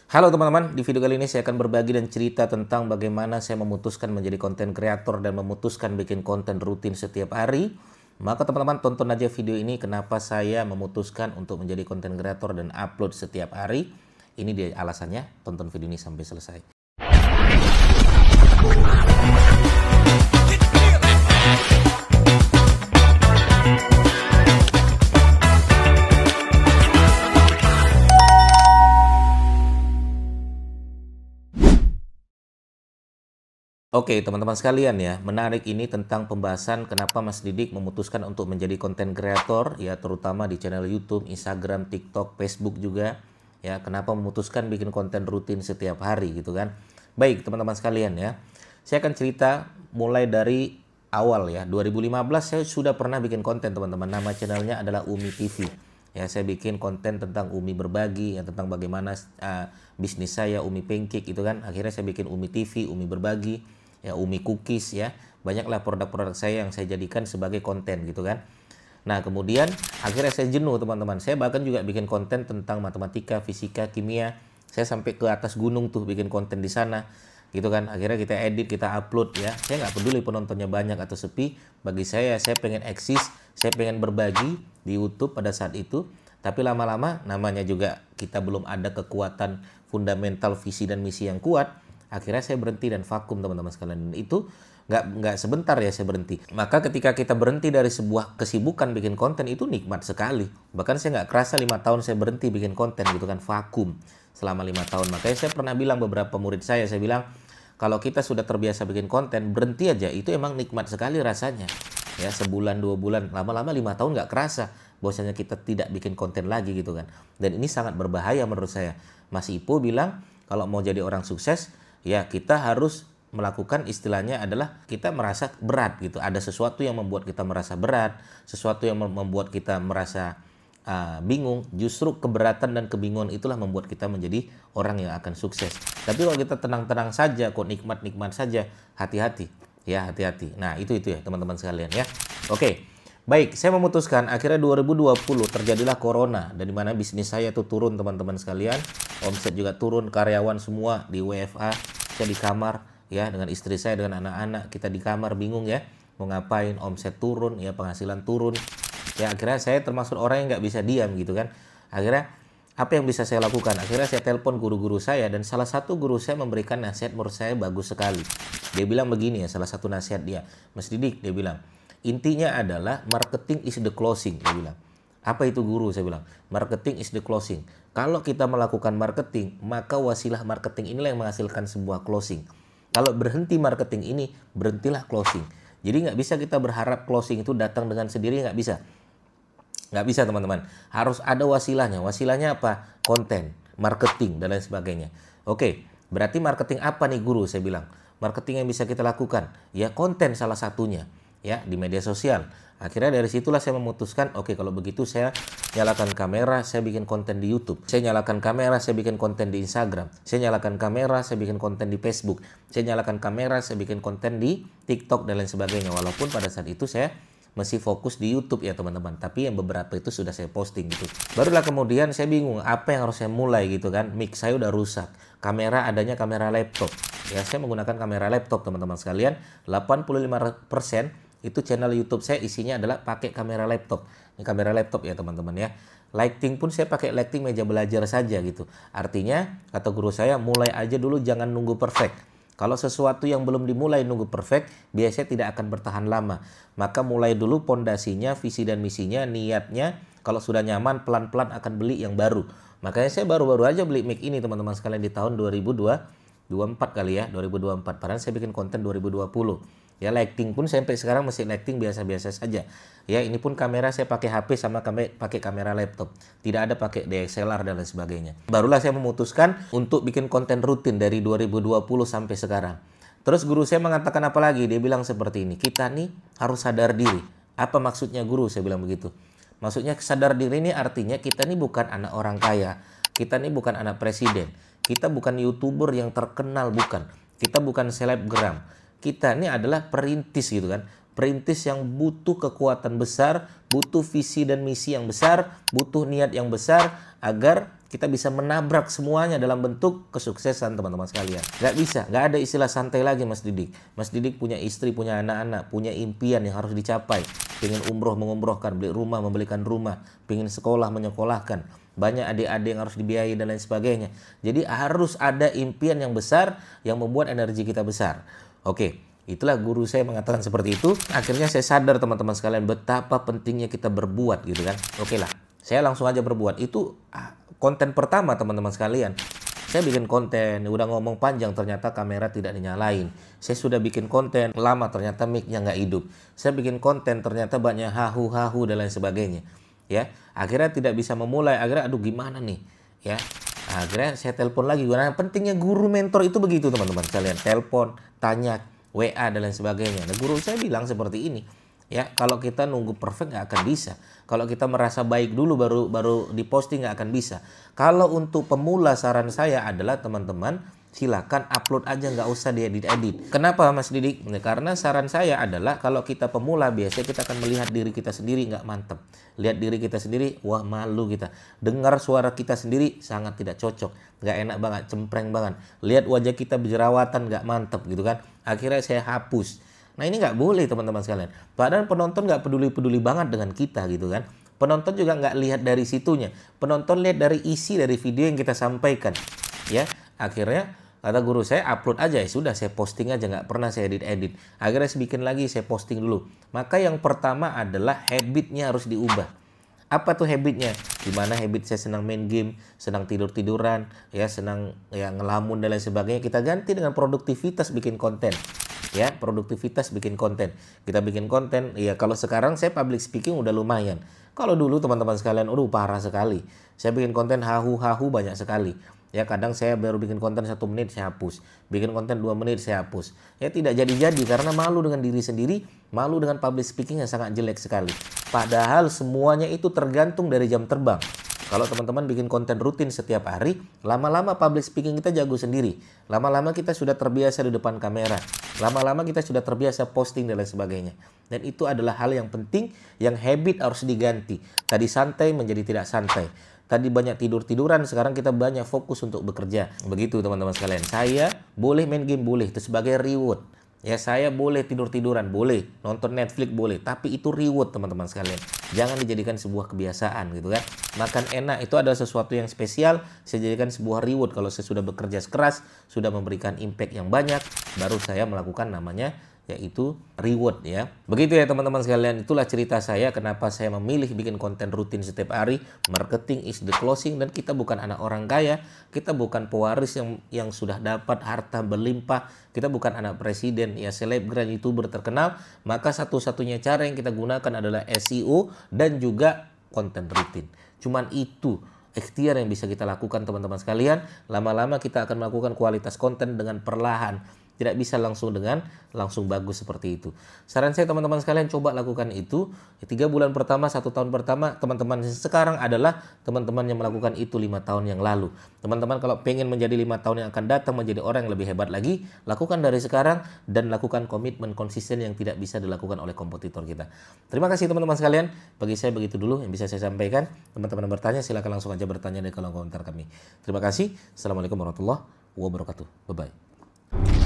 Halo teman-teman, di video kali ini saya akan berbagi dan cerita tentang bagaimana saya memutuskan menjadi konten kreator dan memutuskan bikin konten rutin setiap hari. Maka teman-teman tonton aja video ini kenapa saya memutuskan untuk menjadi konten kreator dan upload setiap hari. Ini dia alasannya, tonton video ini sampai selesai. Oke, teman-teman sekalian ya, menarik ini tentang pembahasan kenapa Mas Didik memutuskan untuk menjadi konten kreator ya, terutama di channel YouTube, Instagram, TikTok, Facebook juga ya. Kenapa memutuskan bikin konten rutin setiap hari gitu kan. Baik, teman-teman sekalian ya. Saya akan cerita mulai dari awal ya. 2015 saya sudah pernah bikin konten teman-teman. Nama channelnya adalah Umi TV. Ya, saya bikin konten tentang Umi berbagi ya, tentang bagaimana bisnis saya Umi Pancake gitu kan. Akhirnya saya bikin Umi TV, Umi berbagi. Ya, Umi Cookies ya, banyaklah produk-produk saya yang saya jadikan sebagai konten gitu kan. Nah kemudian akhirnya saya jenuh teman-teman, saya bahkan juga bikin konten tentang matematika, fisika, kimia, saya sampai ke atas gunung tuh bikin konten di sana gitu kan. Akhirnya kita edit, kita upload ya, saya nggak peduli penontonnya banyak atau sepi, bagi saya pengen eksis, saya pengen berbagi di YouTube pada saat itu. Tapi lama-lama namanya juga kita belum ada kekuatan fundamental visi dan misi yang kuat. Akhirnya saya berhenti dan vakum teman-teman sekalian. Itu nggak sebentar ya saya berhenti. Maka ketika kita berhenti dari sebuah kesibukan bikin konten itu nikmat sekali. Bahkan saya nggak kerasa 5 tahun saya berhenti bikin konten gitu kan, vakum selama 5 tahun. Makanya saya pernah bilang beberapa murid saya bilang kalau kita sudah terbiasa bikin konten, berhenti aja itu emang nikmat sekali rasanya. Ya sebulan 2 bulan, lama-lama 5 tahun nggak kerasa bahwasanya kita tidak bikin konten lagi gitu kan. Dan ini sangat berbahaya menurut saya. Mas Ipo bilang kalau mau jadi orang sukses ya kita harus melakukan istilahnya adalah kita merasa berat gitu. Ada sesuatu yang membuat kita merasa berat, sesuatu yang membuat kita merasa bingung. Justru keberatan dan kebingungan itulah membuat kita menjadi orang yang akan sukses. Tapi kalau kita tenang-tenang saja, kok nikmat-nikmat saja, hati-hati. Ya hati-hati. Nah itu ya teman-teman sekalian ya. Oke. Baik, saya memutuskan akhirnya 2020 terjadilah corona dan dimana bisnis saya tuh turun teman-teman sekalian, omset juga turun, karyawan semua di WFA, saya di kamar ya dengan istri saya dengan anak-anak, kita di kamar bingung ya mau ngapain, omset turun ya, penghasilan turun ya. Akhirnya saya termasuk orang yang nggak bisa diam gitu kan. Akhirnya apa yang bisa saya lakukan? Akhirnya saya telepon guru-guru saya dan salah satu guru saya memberikan nasihat menurut saya bagus sekali. Dia bilang begini ya, salah satu nasihat dia, Mas Didik, dia bilang intinya adalah marketing is the closing, dia bilang. Apa itu guru? Saya bilang, marketing is the closing. Kalau kita melakukan marketing, maka wasilah marketing inilah yang menghasilkan sebuah closing. Kalau berhenti marketing ini, berhentilah closing. Jadi nggak bisa kita berharap closing itu datang dengan sendiri, nggak bisa. Nggak bisa teman-teman. Harus ada wasilahnya. Wasilahnya apa? Konten, marketing, dan lain sebagainya. Oke, berarti marketing apa nih guru? Saya bilang, marketing yang bisa kita lakukan. Ya konten salah satunya. Ya di media sosial. Akhirnya dari situlah saya memutuskan, oke kalau begitu saya nyalakan kamera, saya bikin konten di YouTube. Saya nyalakan kamera, saya bikin konten di Instagram. Saya nyalakan kamera, saya bikin konten di Facebook. Saya nyalakan kamera, saya bikin konten di TikTok dan lain sebagainya. Walaupun pada saat itu saya masih fokus di YouTube ya teman-teman. Tapi yang beberapa itu sudah saya posting gitu. Barulah kemudian saya bingung apa yang harus saya mulai gitu kan. Mic saya udah rusak. Kamera adanya kamera laptop. Ya saya menggunakan kamera laptop teman-teman sekalian. 85% itu channel YouTube saya isinya adalah pakai kamera laptop. Ini kamera laptop ya teman-teman ya. Lighting pun saya pakai lighting meja belajar saja gitu. Artinya kata guru saya mulai aja dulu, jangan nunggu perfect. Kalau sesuatu yang belum dimulai nunggu perfect biasanya tidak akan bertahan lama. Maka mulai dulu pondasinya, visi dan misinya, niatnya. Kalau sudah nyaman pelan-pelan akan beli yang baru. Makanya saya baru-baru aja beli mic ini teman-teman sekalian di tahun 2024 kali ya, 2024. Padahal saya bikin konten 2020. Ya lighting pun sampai sekarang masih lighting biasa-biasa saja. Ya ini pun kamera saya pakai HP sama pakai kamera laptop. Tidak ada pakai DSLR dan lain sebagainya. Barulah saya memutuskan untuk bikin konten rutin dari 2020 sampai sekarang. Terus guru saya mengatakan apa lagi? Dia bilang seperti ini, kita nih harus sadar diri. Apa maksudnya guru? Saya bilang begitu. Maksudnya sadar diri ini artinya kita nih bukan anak orang kaya. Kita nih bukan anak presiden. Kita bukan YouTuber yang terkenal, bukan. Kita bukan selebgram. Kita ini adalah perintis gitu kan, Perintis yang butuh kekuatan besar, butuh visi dan misi yang besar, butuh niat yang besar agar kita bisa menabrak semuanya dalam bentuk kesuksesan teman-teman sekalian. Nggak bisa, nggak ada istilah santai lagi Mas Didik. Mas Didik punya istri, punya anak-anak, punya impian yang harus dicapai. Pengen umroh mengumrohkan, beli rumah membelikan rumah, pengen sekolah menyekolahkan. Banyak adik-adik yang harus dibiayai dan lain sebagainya. Jadi harus ada impian yang besar yang membuat energi kita besar. Oke, itulah guru saya mengatakan seperti itu. Akhirnya saya sadar teman-teman sekalian betapa pentingnya kita berbuat gitu kan. Oke lah, saya langsung aja berbuat. Itu konten pertama teman-teman sekalian. Saya bikin konten, udah ngomong panjang ternyata kamera tidak dinyalain. Saya sudah bikin konten lama ternyata mic-nya nggak hidup. Saya bikin konten ternyata banyak hahu-hahu dan lain sebagainya. Ya, akhirnya tidak bisa memulai. Akhirnya aduh gimana nih? Ya, akhirnya saya telepon lagi. Nah, pentingnya guru mentor itu begitu teman-teman sekalian. Telepon, tanya, WA dan lain sebagainya. Nah, guru saya bilang seperti ini. Ya, kalau kita nunggu perfect nggak akan bisa. Kalau kita merasa baik dulu baru diposting nggak akan bisa. Kalau untuk pemula saran saya adalah teman-teman silakan upload aja, nggak usah diedit-edit. Kenapa Mas Didik? Karena saran saya adalah kalau kita pemula biasanya kita akan melihat diri kita sendiri nggak mantep. Lihat diri kita sendiri, wah malu kita. Dengar suara kita sendiri sangat tidak cocok, nggak enak banget, cempreng banget. Lihat wajah kita berjerawatan nggak mantep gitu kan. Akhirnya saya hapus. Nah ini nggak boleh teman-teman sekalian. Padahal penonton nggak peduli-peduli banget dengan kita gitu kan. Penonton juga nggak lihat dari situnya. Penonton lihat dari isi dari video yang kita sampaikan. Ya, akhirnya kata guru saya upload aja, ya sudah saya posting aja, nggak pernah saya edit-edit. Akhirnya saya bikin lagi, saya posting dulu. Maka yang pertama adalah habitnya harus diubah. Apa tuh habitnya? Dimana habit saya senang main game, senang tidur-tiduran, ya senang ya ngelamun dan lain sebagainya. Kita ganti dengan produktivitas bikin konten. Ya, produktivitas bikin konten. Kita bikin konten, ya kalau sekarang saya public speaking udah lumayan. Kalau dulu teman-teman sekalian, parah sekali. Saya bikin konten hahu-hahu banyak sekali. Ya kadang saya baru bikin konten 1 menit saya hapus. Bikin konten 2 menit saya hapus. Ya tidak jadi-jadi karena malu dengan diri sendiri. Malu dengan public speaking yang sangat jelek sekali. Padahal semuanya itu tergantung dari jam terbang. Kalau teman-teman bikin konten rutin setiap hari, lama-lama public speaking kita jago sendiri. Lama-lama kita sudah terbiasa di depan kamera. Lama-lama kita sudah terbiasa posting dan lain sebagainya. Dan itu adalah hal yang penting, yang habit harus diganti. Tadi santai menjadi tidak santai. Tadi banyak tidur-tiduran, sekarang kita banyak fokus untuk bekerja. Begitu teman-teman sekalian. Saya boleh main game, boleh. Itu sebagai reward. Ya saya boleh tidur-tiduran, boleh. Nonton Netflix, boleh. Tapi itu reward teman-teman sekalian. Jangan dijadikan sebuah kebiasaan gitu kan. Makan enak itu adalah sesuatu yang spesial. Saya jadikan sebuah reward kalau saya sudah bekerja keras, sudah memberikan impact yang banyak, baru saya melakukan namanya yaitu reward ya. Begitu ya teman-teman sekalian, itulah cerita saya kenapa saya memilih bikin konten rutin setiap hari. Marketing is the closing, dan kita bukan anak orang kaya, kita bukan pewaris yang sudah dapat harta berlimpah, kita bukan anak presiden ya selebgram YouTuber terkenal. Maka satu-satunya cara yang kita gunakan adalah SEO dan juga konten rutin. Cuman itu ikhtiar yang bisa kita lakukan teman-teman sekalian. Lama-lama kita akan melakukan kualitas konten dengan perlahan. Tidak bisa langsung bagus seperti itu. Saran saya teman-teman sekalian coba lakukan itu. 3 bulan pertama, 1 tahun pertama, teman-teman sekarang adalah teman-teman yang melakukan itu 5 tahun yang lalu. Teman-teman kalau pengen menjadi 5 tahun yang akan datang, menjadi orang yang lebih hebat lagi, lakukan dari sekarang dan lakukan komitmen konsisten yang tidak bisa dilakukan oleh kompetitor kita. Terima kasih teman-teman sekalian. Bagi saya begitu dulu yang bisa saya sampaikan. Teman-teman bertanya, silakan langsung aja bertanya di kolom komentar kami. Terima kasih. Assalamualaikum warahmatullahi wabarakatuh. Bye-bye.